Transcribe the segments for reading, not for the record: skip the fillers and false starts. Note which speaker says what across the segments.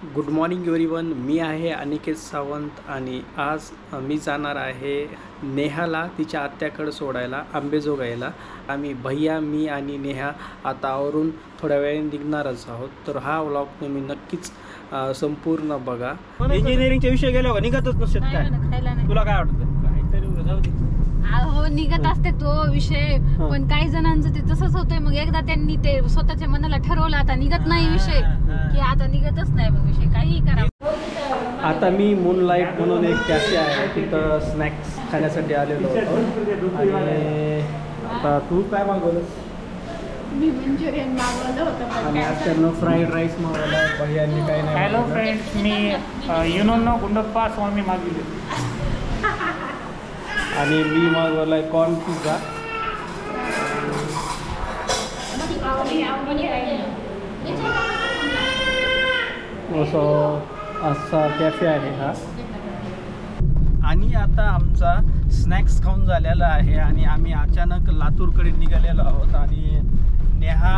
Speaker 1: Good morning everyone. मी आहे अनिकेत सावंत आणि आज मी जाणार आहे नेहाला तिच्या आत्याकडे सोडायला अंबेजोगाईला. आम्ही भैया, मी आणि नेहा आता आवरून थोड्या वेळाने निघणारच आहोत. तर हा व्लॉग तुम्ही नक्कीच संपूर्ण बघा.
Speaker 2: इंजिनिअरिंगच्या विषय गेलो का निघतच नसत काय? तुला काय वाटतं? काहीतरी जाऊ दे.
Speaker 3: हो, निघत असते तो विषय, पण काही जणांचं ते तसंच होतंय. मग एकदा त्यांनी ते स्वतःच्या मनाला ठरवलं, आता निघत नाही विषय, की आता निघतच नाही मग विषय, काही करा.
Speaker 1: आता मी मूनलाईट म्हणून एक कॅफे आहे, तिथं स्नॅक्स खाण्यासाठी आलेलो होतो. आणि आता तू काय मागवलंस?
Speaker 3: मी मंचुरियन मागवलं होतं
Speaker 1: आणि आज त्यांना फ्राईड राईस मागवला. भैयांनी काही नाही.
Speaker 2: हॅलो फ्रेंड्स, मी युनोनो गुंडप्पा स्वामी मागवले
Speaker 1: आणि मी मागवलाय कॉर्न पिझ्झा. असा कॅफे आहे हा. आणि आता आमचा स्नॅक्स खाऊन झालेला आहे आणि आम्ही अचानक लातूरकडे निघालेलो आहोत. आणि नेहा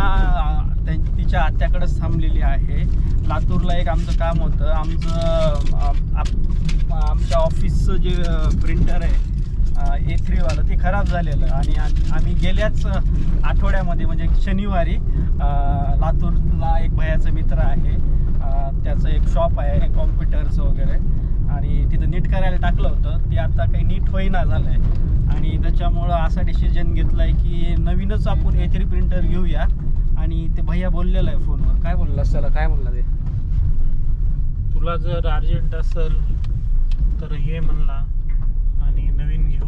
Speaker 1: तिच्या आत्याकडेच थांबलेली आहे. लातूरला एक आमचं काम होतं. आमच्या ऑफिसचं जे प्रिंटर आहे A3वालं ते खराब झालेलं. आणि आम्ही गेल्याच आठवड्यामध्ये म्हणजे शनिवारी लातूरला एक भैयाचा मित्र आहे, त्याचं एक शॉप आहे कॉम्प्युटरचं वगैरे, आणि तिथं नीट करायला टाकलं होतं. ते आता काही नीट होईना झालं आहे. आणि त्याच्यामुळं असा डिसिजन घेतला आहे की नवीनच आपण A3 प्रिंटर घेऊया. आणि ते भैया बोललेलं आहे फोनवर. काय बोललास त्याला? काय बोलला ते?
Speaker 2: तुला जर अर्जंट असेल तर हे म्हणला आणि नवीन घेऊया.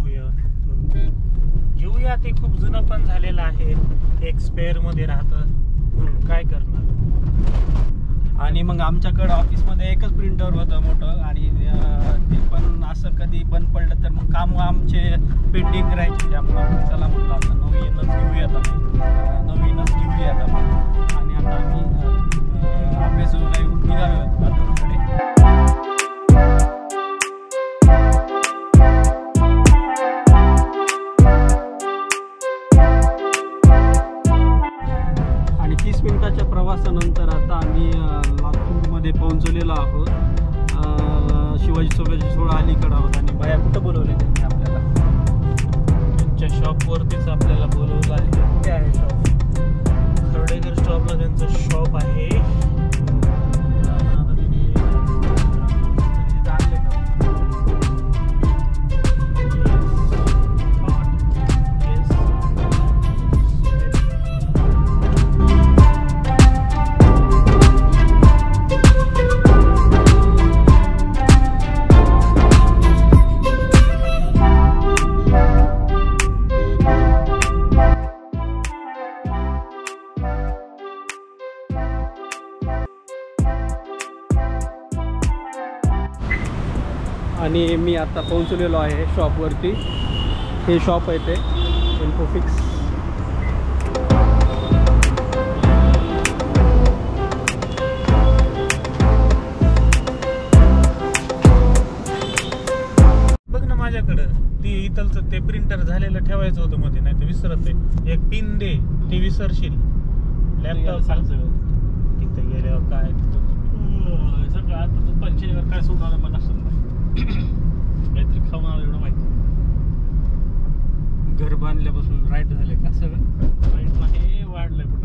Speaker 2: ते खूप जुनं पण झालेलं आहे, एक्सपायर मध्ये राहतं, काय करणार.
Speaker 1: आणि मग आमच्याकडं ऑफिसमध्ये एकच प्रिंटर होतं मोठं, आणि ते पण असं कधी बंद पडलं तर मग काम आमचे पेंडिंग राहायचे. त्यामुळे चला म्हणलं आता नवीनच घेऊयात आपण. आणि आता आम्ही अंबेजोगाईला येऊन निघालो लातूरकडे. आणि 30 मिनिटाच्या प्रवासानंतर आता आम्ही लातूरमध्ये पोहोचलेलो आहोत. शिवाजी चौकाच्या थोडं अलीकडे आहोत. आणि बाया कुठं बोलवले त्यांनी आपल्याला?
Speaker 2: त्यांच्या शॉपवरतीच आपल्याला बोलवलं आहे.
Speaker 1: कुठे आहे शॉप?
Speaker 2: खर्डेकर स्टॉपला त्यांचं शॉप आहे.
Speaker 1: आणि मी आता पोहोचलेलो आहे शॉपवरती. हे शॉप आहे ते इन्फोफिक्स.
Speaker 2: बघ ना माझ्याकडं ती इथलचं ते प्रिंटर झालेलं ठेवायचं होतं मध्ये, नाही तर विसरत आहे. एक पिन दे, ते विसरशील. लॅपटॉप तिथं गेल्यावर काय सगळं आता तू पंचेवर काय सोडणार मला असं काहीतरी खाऊन आलं एवढं माहिती.
Speaker 1: घर बांधल्यापासून राईट झाले का? सगळं
Speaker 2: राईट नाही, वाढलंय कुठं.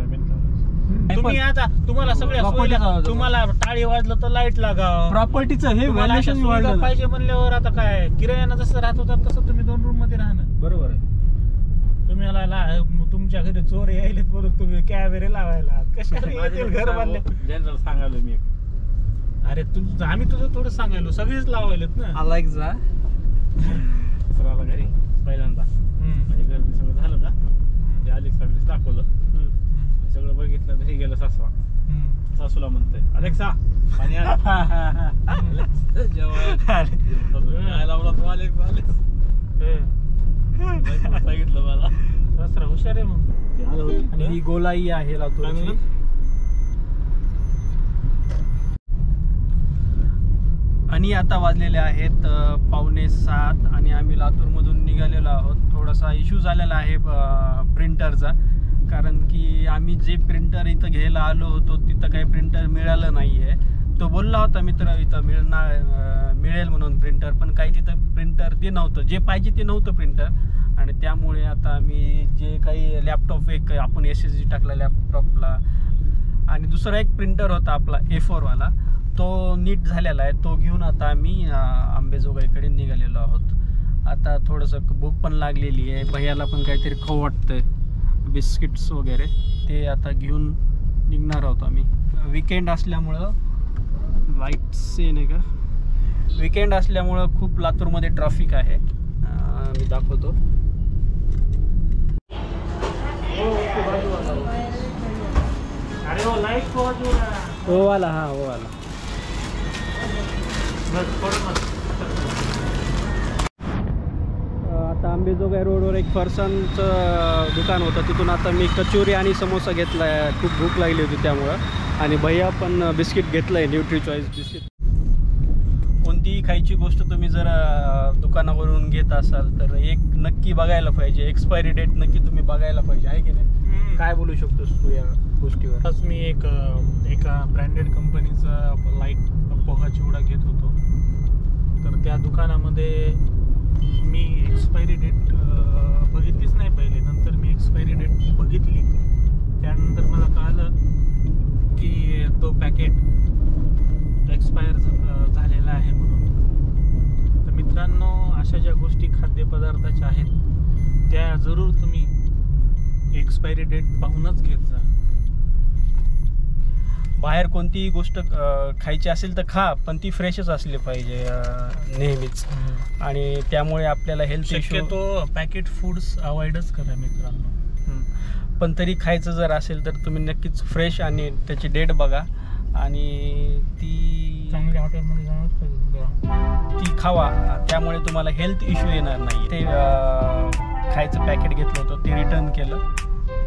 Speaker 2: तुम्ही आता तुम्हाला सगळ्या तुम्हाला टाळी वाजलं तर लाईट लागाव.
Speaker 1: प्रॉपर्टीचं हे व्हॅल्युएशन वाढलं
Speaker 2: पाहिजे म्हणल्यावर आता काय किरायानं जसं राहत होतात तसं तुम्ही 2 रूम मध्ये राहणार.
Speaker 1: बरोबर आहे.
Speaker 2: तुम्हाला तुमच्या घरी चोर यायलेत म्हणून तुम्ही कॅमेरे लावायला कशाला येतील घर बांधले?
Speaker 1: जनरल सांगायलो मी.
Speaker 2: अरे आम्ही तुझं थोडं सांगायलो, सगळीच लावायलेत ना.
Speaker 1: आला एक जा सराला घरी पहिल्यांदा म्हणजे गर्दी सगळं झालं का ते अलेक्सा दाखवलं, सगळं बघितलं. घरी गेलं सासवा, सासूला म्हणतोय अलेक्सा पाणी सांगितलं मला. सासरा हुशार आहे मग. आणि ही गोलाई आहे लातूरची. आणि आता वाजलेले आहेत 6:45 आणि आम्ही लातूरमधून निघालेलो आहोत. थोडासा इश्यू झालेला आहे प्रिंटरचा, कारण की आम्ही जे प्रिंटर इथं घ्यायला आलो होतो तिथं काही प्रिंटर मिळालं नाही आहे. तो बोलला होता मित्र इथं मिळेल म्हणून प्रिंटर, पण काही तिथं प्रिंटर ते नव्हतं, जे पाहिजे ते नव्हतं प्रिंटर. आणि त्यामुळे आता आम्ही जे काही लॅपटॉप एक आपण SSD टाकला लॅपटॉपला, आणि दुसरा एक प्रिंटर होता आपला A4 वाला, तो नीट झालेला आहे. तो घेऊन आता आम्ही अंबेजोगाईकडे निघालेलो आहोत. आता थोडंसं भूक पण लागलेली आहे, भैयाला पण काहीतरी खाऊ वाटतंय, बिस्किट्स वगैरे, ते आता घेऊन निघणार आहोत आम्ही. विकेंड असल्यामुळं लाईट्स नाही का, विकेंड असल्यामुळं खूप लातूरमध्ये ट्रॅफिक आहे. मी दाखवतो.
Speaker 2: अरे वो लाइट को जो
Speaker 1: हो वाला, हा हो वाला. आता अंबेजोगाई रोडवर एक फरसाणचं दुकान होतं, तिथून आता मी कचोरी आणि समोसा घेतला आहे. खूप भूक लागली होती त्यामुळं. आणि भैया पण बिस्किट घेतलं आहे, न्यूट्री चॉईस बिस्किट. कोणतीही खायची गोष्ट तुम्ही जर दुकानावरून घेत असाल तर एक नक्की बघायला पाहिजे, एक्सपायरी डेट नक्की तुम्ही बघायला पाहिजे, आहे की नाही? काय बोलू शकतोस तू या गोष्टीवर?
Speaker 2: आज मी एका ब्रँडेड कंपनीचा लाईट पोहा चिवडा घेत होतो, तर त्या दुकानामध्ये मी एक्सपायरी डेट बघितलीच नाही पहिले. नंतर मी एक्सपायरी डेट बघितली, त्यानंतर मला कळालं की तो पॅकेट एक्सपायर झालेला आहे म्हणून. तर मित्रांनो, अशा ज्या गोष्टी खाद्यपदार्थाच्या आहेत त्या जरूर तुम्ही एक्सपायरी डेट पाहूनच घेत जा.
Speaker 1: बाहेर कोणतीही गोष्ट खायची असेल तर खा, पण ती फ्रेशच असली पाहिजे नेहमीच. आणि त्यामुळे आपल्याला हेल्थ इश्यू,
Speaker 2: तो पॅकेट फूड्स अवॉइडच करा मित्रांनो.
Speaker 1: पण तरी खायचं जर असेल तर तुम्ही नक्कीच फ्रेश आणि त्याची डेट बघा, आणि ती
Speaker 2: चांगल्या हॉटेलमध्ये जाणंच पाहिजे,
Speaker 1: ती खावा. त्यामुळे तुम्हाला हेल्थ इश्यू येणार नाही. ते खायचं पॅकेट घेतलं होतं ते रिटर्न केलं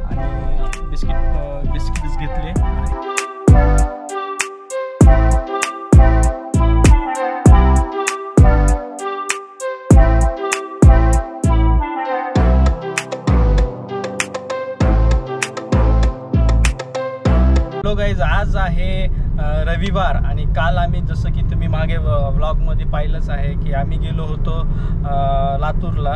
Speaker 1: आणि बिस्किट्स घेतले. हॅलो गाईज, आज आहे रविवार आणि काल आम्ही, जसं की तुम्ही मागे व्लॉगमध्ये पाहिलंच आहे, की आम्ही गेलो होतो लातूरला.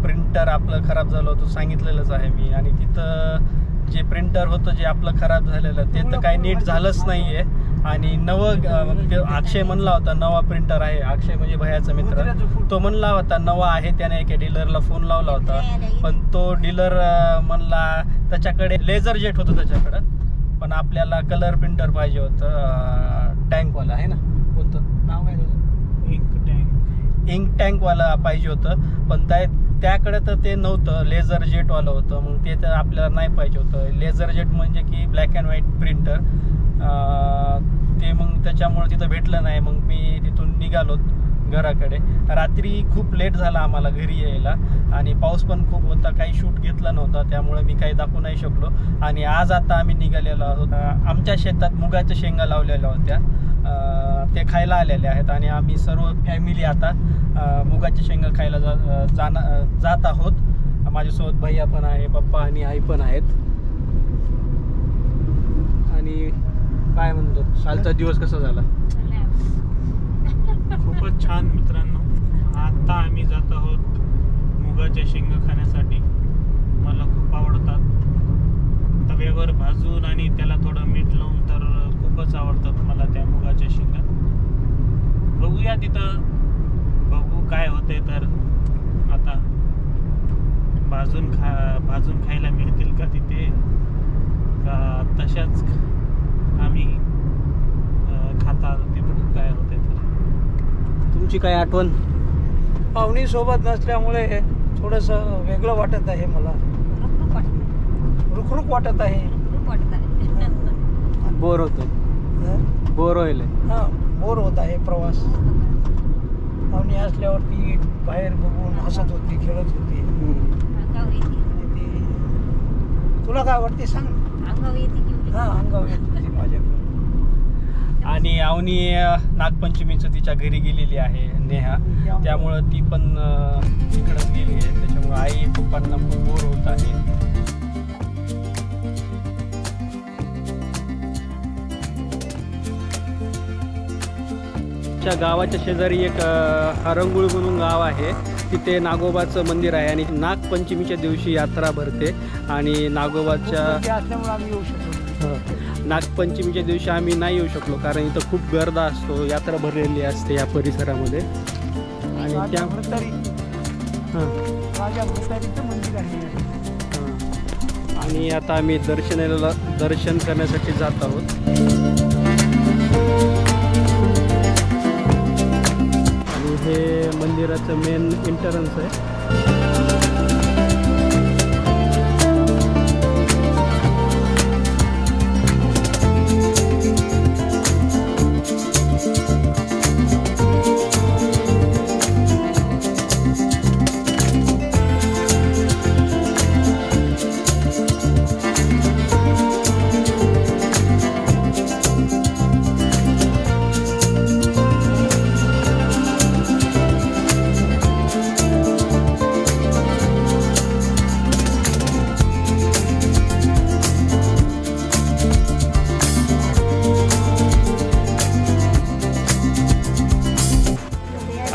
Speaker 1: प्रिंटर आपलं खराब झालं होतं, सांगितलेलंच आहे मी. आणि तिथं जे प्रिंटर होतं जे आपलं खराब झालेलं ते तर काही नीट झालंच नाही आहे. आणि अक्षय म्हणला होता नवा प्रिंटर आहे. अक्षय म्हणजे भैयाचा मित्र, तो म्हणला होता नवा आहे. त्याने एका डीलरला फोन लावला होता, पण तो डीलर म्हणला त्याच्याकडे लेझर जेट होतं त्याच्याकडं, पण आपल्याला कलर प्रिंटर पाहिजे होतं, टँकवाला आहे ना, कोणतं नाव आहे त्याचं, इंक टँकवाला पाहिजे होतं. पण त्याकडे तर ते नव्हतं, लेझर जेटवालं होतं. मग ते तर आपल्याला नाही पाहिजे होतं. लेझर जेट म्हणजे की ब्लॅक अँड व्हाईट प्रिंटर, ते मग त्याच्यामुळे तिथं भेटलं नाही. मग मी तिथून निघालो घराकडे. रात्री खूप लेट झाला आम्हाला घरी यायला, आणि पाऊस पण खूप होता, काही शूट घेतला नव्हता, त्यामुळे मी काही दाखवू नाही शकलो. आणि आज आता आम्ही निघालेलो आहोत. आमच्या शेतात मुगाच्या शेंगा लावलेल्या होत्या, ते खायला आलेले आहेत. आणि आम्ही सर्व फॅमिली आता मुगाच्या शेंगा खायला जात आहोत. माझ्यासोबत भैया पण आहे, पप्पा आणि आई पण आहेत. आणि काय म्हणतो, कालचा दिवस कसा झाला?
Speaker 2: खूपच छान मित्रांनो. आता आम्ही जात आहोत मुगाच्या शेंगा खाण्यासाठी. मला खूप आवडतात, तव्यावर भाजून आणि त्याला थोडं मीठ लावून, तर खूपच आवडतात मला त्या मुगाच्या शेंगा. बघूया तिथं, बघू काय होते. तर आता भाजून खायला मिळतील का तिथे, का तशाच आम्ही खाता, ते बघू काय होते.
Speaker 1: तुमची काय आठवण?
Speaker 4: पाहुणी सोबत नसल्यामुळे थोडंसं वेगळं वाटत आहे मला, रुखरुख वाटत आहे.
Speaker 1: बोर होतं, बोर होईल.
Speaker 4: हां, बोर होत आहे प्रवास. पाहुणी असल्यावरती बाहेर बघून हसत होती, खेळत होती. आणि ती तुला काय वाटते सांग? हां, अंगावर येत होती माझ्याकडे.
Speaker 1: आणि अवनी नागपंचमीचं तिच्या घरी गेलेली आहे, नेहा, त्यामुळं ती पण तिकडंच गेली आहे. त्याच्यामुळे आई पप्पांना खूप बोर होत आहे. आमच्या गावाच्या शेजारी एक हरंगुळ म्हणून गाव आहे. तिथे नागोबाचं मंदिर आहे आणि नागपंचमीच्या दिवशी यात्रा भरते. आणि नागोबाच्या
Speaker 4: असल्यामुळे आम्ही येऊ शकतो.
Speaker 1: नागपंचमीच्या दिवशी आम्ही नाही येऊ शकलो कारण इथं खूप गर्दा असतो, यात्रा भरलेली असते या परिसरामध्ये. आणि त्या
Speaker 4: राजा भरतारीचं मंदिर आहे.
Speaker 1: आणि आता आम्ही दर्शन करण्यासाठी जात आहोत. आणि हे मंदिराचं मेन एंट्रन्स आहे.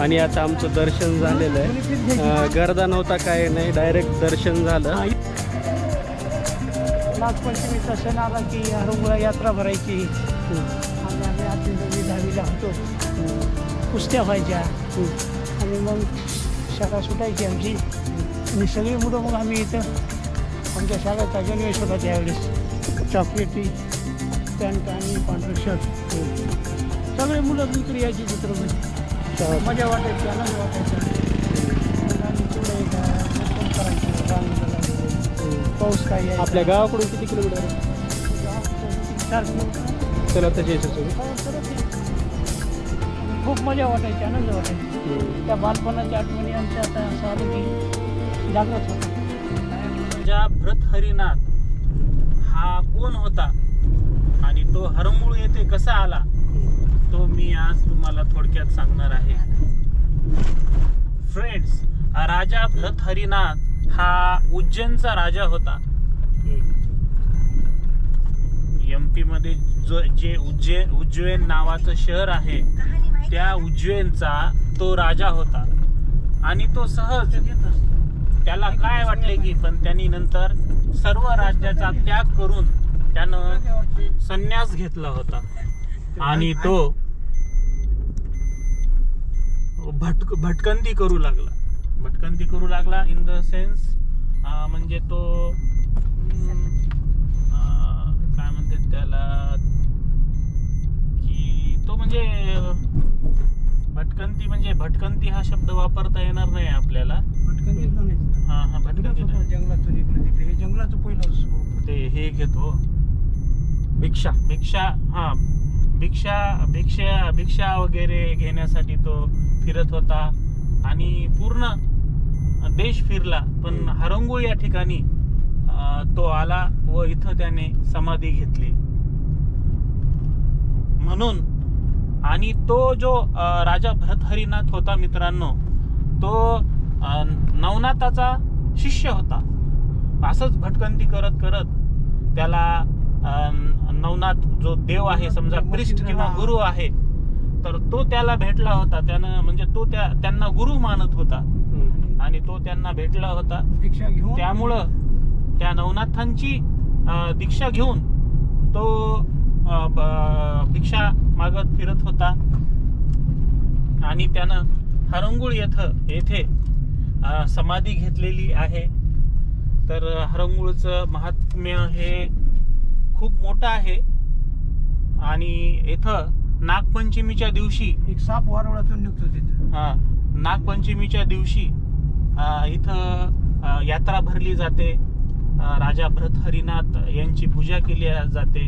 Speaker 1: आणि आता आमचं दर्शन झालेलं आहे. गर्दा नव्हता, काय नाही, डायरेक्ट दर्शन झालं.
Speaker 4: नागपंचमीचा सण आला की हरंगुळा यात्रा भरायची आणि आम्ही आधी 10वीला होतो. कुस्त्या व्हायच्या आणि मग शाळा सुटायची आमची. आणि सगळी मुलं मग आम्ही इथं आमच्या शाळेचा गणवेश होता त्यावेळेस, चॉकलेटी पॅन्ट आणि पांढरं शर्ट. सगळे मुलं इकडे यायची चित्रमध्ये, मजा वाटायची, आनंद वाटायचा. आणि पुढे करायचं पाऊस काय आहे.
Speaker 1: आपल्या गावाकडून किती किलोमीटर आहे?
Speaker 4: 4 किलोमीटर.
Speaker 1: चला तसे
Speaker 4: खूप मजा वाटायची, आनंद वाटायची. त्या बालपणाच्या आठवणी आमच्या आता असं आलं की जागृत होतं.
Speaker 2: राजा भरतहरीनाथ हा कोण होता आणि तो हरंगुळ येथे कसा आला तो मी आज तुम्हाला थोडक्यात सांगणार आहे. फ्रेंड्स, राजा भरतहरीनाथ हा उज्जैनचा राजा होता. एमपी मध्ये जे उज्जैन नावाचं शहर आहे त्या उज्जैनचा तो राजा होता. आणि तो सहज त्याला काय वाटले की पण त्यांनी नंतर सर्व राज्याचा त्याग करून त्यानं संन्यास घेतला होता. आणि तो भटकंती करू लागला इन द सेन्स म्हणजे तो काय म्हणतात त्याला की तो म्हणजे भटकंती हा शब्द वापरता येणार नाही आपल्याला. भटकंती
Speaker 4: जंगलातून इकडे तिकडे, हे जंगलाचं पहिलं
Speaker 2: ते हे घेतो भिक्षा भिक्षा वगैरे घेण्यासाठी तो फिरत होता. आणि पूर्ण देश फिरला, पण हरंगुळ या ठिकाणी तो आला व इथं त्याने समाधी घेतली म्हणून. आणि तो जो राजा भरतहरीनाथ होता मित्रांनो, तो नवनाथाचा शिष्य होता. असंच भटकंती करत करत त्याला नवनाथ जो देव आहे, समजा प्रिस्ट किंवा गुरु आहे, तर तो त्याला भेटला होता. त्यानं म्हणजे तो त्यांना गुरु मानत होता आणि तो त्यांना भेटला होता.
Speaker 4: दीक्षा घेऊन
Speaker 2: त्यामुळं त्या नवनाथांची दीक्षा घेऊन तो भिक्षा मागत फिरत होता. आणि त्यानं हरंगुळ येथे समाधी घेतलेली आहे. तर हरंगुळचं महात्म्य हे खूप मोठं आहे. आणि इथं नागपंचमीच्या दिवशी
Speaker 4: एक साप वारुळातून निघतो तिथं.
Speaker 2: नागपंचमीच्या दिवशी इथं यात्रा भरली जाते. राजा भरतहरीनाथ यांची पूजा केली जाते.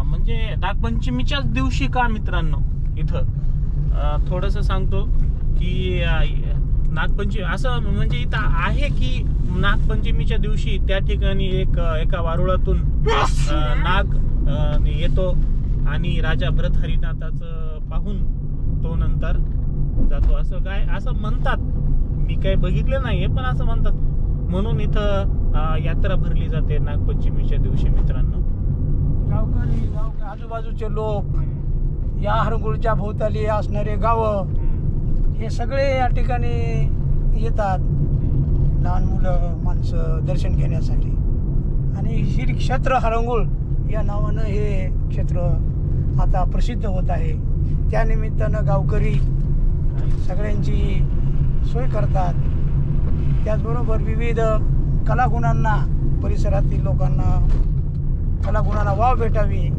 Speaker 2: म्हणजे नागपंचमीच्याच दिवशी का मित्रांनो, इथं थोडंसं सांगतो की नागपंचमी असं म्हणजे इथं आहे की नागपंचमीच्या दिवशी त्या ठिकाणी एका वारुळातून नाग येतो आणि राजा भरतहरीनाथाचं पाहून तो नंतर जातो. असं म्हणतात. मी काही बघितलं नाहीये, पण असं म्हणतात. म्हणून इथं यात्रा भरली जाते नागपंचमीच्या दिवशी मित्रांनो.
Speaker 4: गावकरी आजूबाजूचे लोक या हरंगुळच्या भोवताली असणारे गावं हे सगळे या ठिकाणी येतात, लहान मुलं माणसं दर्शन घेण्यासाठी. आणि श्री क्षेत्र हरंगुळ या नावानं हे क्षेत्र आता प्रसिद्ध होत आहे. त्यानिमित्तानं गावकरी सगळ्यांची सोय करतात. त्याचबरोबर विविध कलागुणांना, परिसरातील लोकांना कलागुणांना वाव भेटावी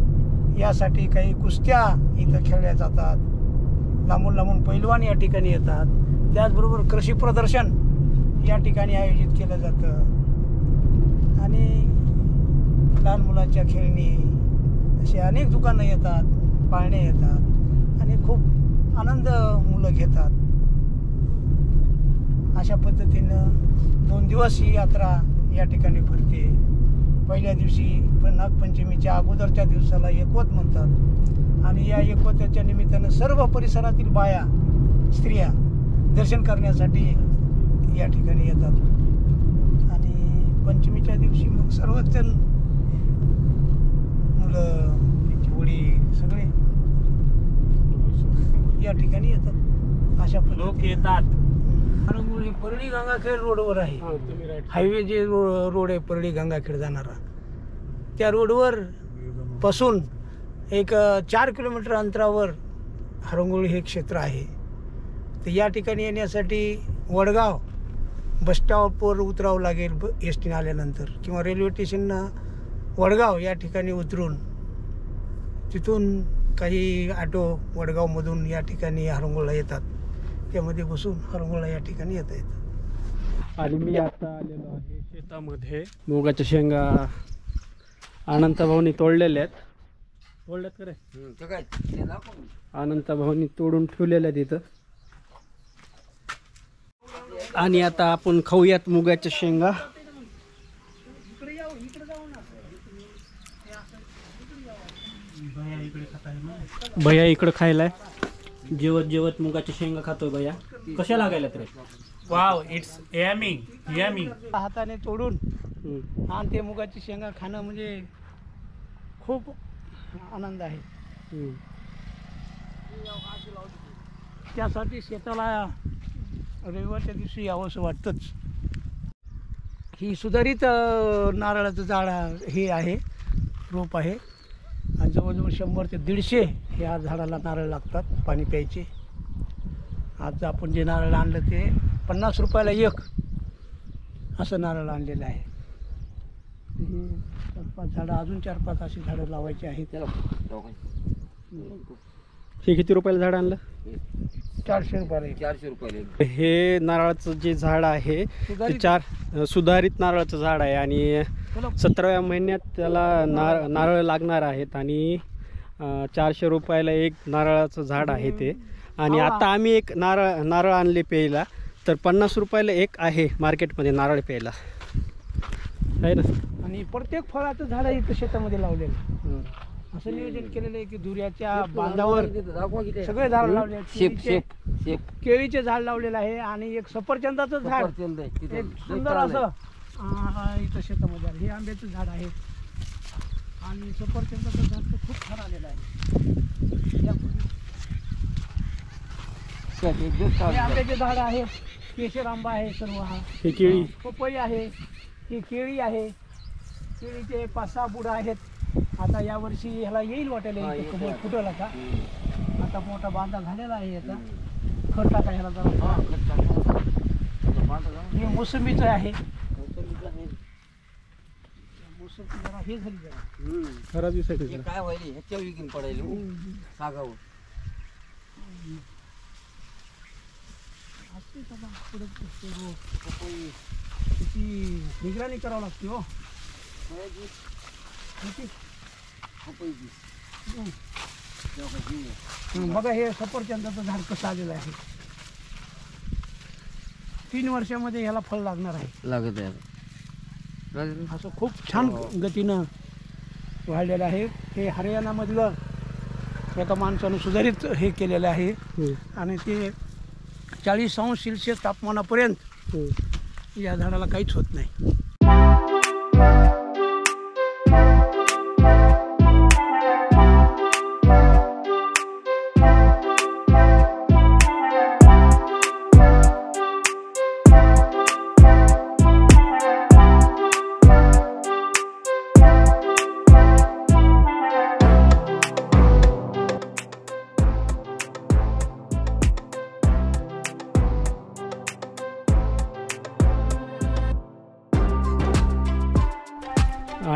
Speaker 4: यासाठी काही कुस्त्या इथं खेळल्या जातात. लांबून लांबून पैलवान या ठिकाणी येतात. त्याचबरोबर कृषी प्रदर्शन या ठिकाणी आयोजित केलं जातं. आणि लहान मुलांच्या खेळणी असे अनेक दुकानं येतात, पाळणे येतात आणि खूप आनंद मुलं घेतात. अशा पद्धतीनं 2 दिवस ही यात्रा या ठिकाणी भरते. पहिल्या दिवशी नागपंचमीच्या अगोदरच्या दिवसाला एकवत म्हणतात आणि या एकवताच्या निमित्तानं सर्व परिसरातील बाया, स्त्रिया दर्शन करण्यासाठी या ठिकाणी येतात. आणि पंचमीच्या दिवशी मग सर्वच जण, मुलं, त्यांची वडील सगळे या ठिकाणी येतात. अशा
Speaker 2: लोक येतात.
Speaker 4: हरंगुळ हे परळी गंगाखेड रोडवर आहे. हायवे जे रोड आहे परळी गंगाखेड जाणारा, त्या रोडवर पासून एक 4 किलोमीटर अंतरावर हरंगुळ हे क्षेत्र आहे. तर या ठिकाणी येण्यासाठी वडगाव बस स्टॉपवर उतरावं लागेल एस टीनं आल्यानंतर, किंवा रेल्वे स्टेशननं वडगाव या ठिकाणी उतरून तिथून काही ऑटो वडगावमधून या ठिकाणी हरंगुळला येतात. त्यामध्ये बसून हरंगुळला या ठिकाणी येता येतं.
Speaker 1: आणि मी आता आलेलो आहे शेतामध्ये. मुगाच्या शेंगा अनंतभाऊनी तोडलेल्या आहेत. तोडल्यात करे अनंतभाऊनी तोडून ठेवलेल्या आहेत इथं. आणि आता आपण खाऊयात मुगाच्या शेंगा. भैया इकडे खायलाय. जेवत जेवत मुगाच्या शेंगा खातोय भैया. कशा लागायला रे?
Speaker 2: Wow, it's yummy yummy.
Speaker 4: हाताने तोडून आणि ते मुगाची शेंगा खाणं म्हणजे खूप आनंद आहे. त्यासाठी शेताला रविवारच्या दिवशी यावंसं वाटतंच. ही सुधारित नारळाचं झाड हे आहे, रोप आहे. आणि जवळजवळ 100 ते 150 ह्या झाडाला नारळ लागतात पाणी प्यायचे. आज आपण जे नारळ आणलं ते 50 रुपयाला एक असं नारळ आणलेलं आहे. हे 4-5 झाडं, अजून 4-5 अशी झाडं लावायची आहेत.
Speaker 1: हे किती रुपयाला झाड आणलं?
Speaker 4: 400 रुपयाला.
Speaker 5: 400 रुपये.
Speaker 1: हे नारळाचं जे झाड आहे ते सुधारित नारळाचं झाड आहे आणि 17व्या महिन्यात त्याला नारळ लागणार आहेत. आणि 400 रुपयाला एक नारळाचं झाड आहे ते. आणि आता आम्ही एक नारळ आणले प्यायला, तर 50 रुपयाला एक आहे मार्केटमध्ये नारळ प्यायला, आहे ना.
Speaker 4: आणि प्रत्येक फळाचं झाड इथं शेतामध्ये लावलेलं असं नियोजन केलेलं आहे की दुर्याच्या बांधावर सगळे झाड लावले. केळीचे झाड लावलेलं आहे आणि एक सफरचंदाचं झाड एक सुंदर असं इथं शेतामध्ये आलं. हे आंब्याचं झाड आहे आणि सफरचंदाचं झाड तर खूप छान आलेलं आहे. हे आंब्याचे झाड आहे, केशर आंबा आहे सर्व. हा
Speaker 1: हे केळी,
Speaker 4: पपई आहे, ही केळी आहे. केळीचे 5-6 बुडं आहेत. आता यावर्षी ह्याला येईल वाटायला, फुटल आता. आता मोठा बांधा झालेला आहे याचा. खत टाका ह्याला जरा. हे मोसंबीचं आहे. मोसंबी जरा हे झाली जरा
Speaker 1: खराब दिसायचं.
Speaker 5: काय व्हायला ह्याच्या विकीन पडायला सागावर.
Speaker 4: त्याची निगराणी करावं लागते हो. बघा हे सफरचंदाचं झाड कसं आलेलं आहे. 3 वर्षामध्ये ह्याला फळ लागणार आहे.
Speaker 5: लागत आहे
Speaker 4: असं खूप छान गतीनं वाढलेलं आहे. हे हरियाणामधलं एका माणसानं सुधारित हे केलेलं आहे आणि ते 40°C तापमानापर्यंत या झाडाला काहीच होत नाही.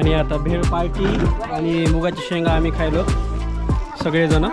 Speaker 1: आणि आता भेळ पार्टी आणि मुगाची शेंगा आम्ही खायलो सगळेजण.